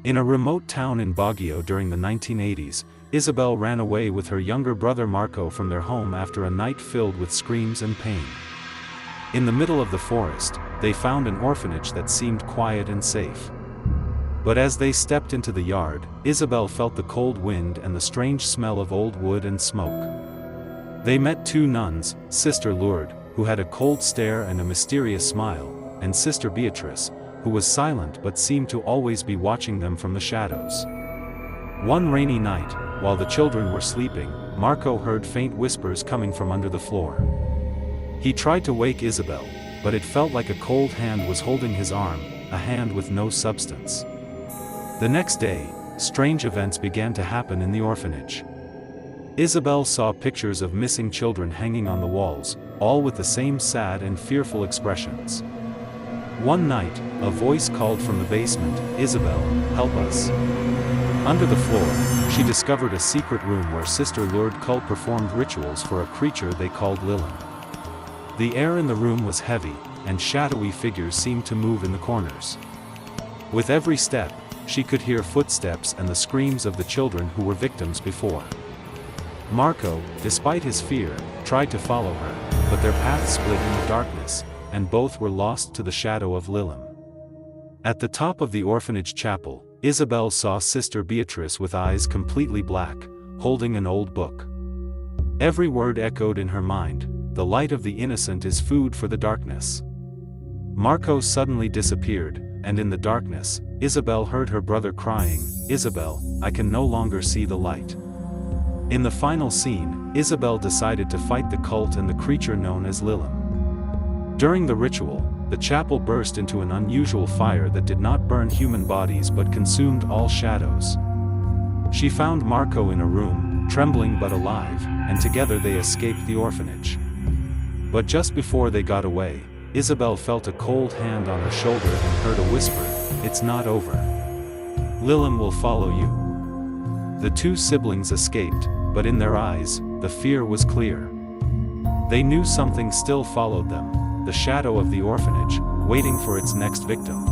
In a remote town in Baguio during the 1980s, Isabel ran away with her younger brother Marco from their home after a night filled with screams and pain. In the middle of the forest, they found an orphanage that seemed quiet and safe. But as they stepped into the yard, Isabel felt the cold wind and the strange smell of old wood and smoke. They met two nuns, Sister Lourdes, who had a cold stare and a mysterious smile, and Sister Beatrice, who was silent but seemed to always be watching them from the shadows. One rainy night, while the children were sleeping, Marco heard faint whispers coming from under the floor. He tried to wake Isabel, but it felt like a cold hand was holding his arm, a hand with no substance. The next day, strange events began to happen in the orphanage. Isabel saw pictures of missing children hanging on the walls, all with the same sad and fearful expressions. One night, a voice called from the basement, "Isabel, help us." Under the floor, she discovered a secret room where Sister Lourdes cult performed rituals for a creature they called Lilim. The air in the room was heavy, and shadowy figures seemed to move in the corners. With every step, she could hear footsteps and the screams of the children who were victims before. Marco, despite his fear, tried to follow her, but their paths split in the darkness, and both were lost to the shadow of Lilim. At the top of the orphanage chapel, Isabel saw Sister Beatrice with eyes completely black, holding an old book. Every word echoed in her mind, "The light of the innocent is food for the darkness." Marco suddenly disappeared, and in the darkness, Isabel heard her brother crying, "Isabel, I can no longer see the light." In the final scene, Isabel decided to fight the cult and the creature known as Lilim. During the ritual, the chapel burst into an unusual fire that did not burn human bodies but consumed all shadows. She found Marco in a room, trembling but alive, and together they escaped the orphanage. But just before they got away, Isabel felt a cold hand on her shoulder and heard a whisper, "It's not over. Lilim will follow you." The two siblings escaped, but in their eyes, the fear was clear. They knew something still followed them, the shadow of the orphanage, waiting for its next victim.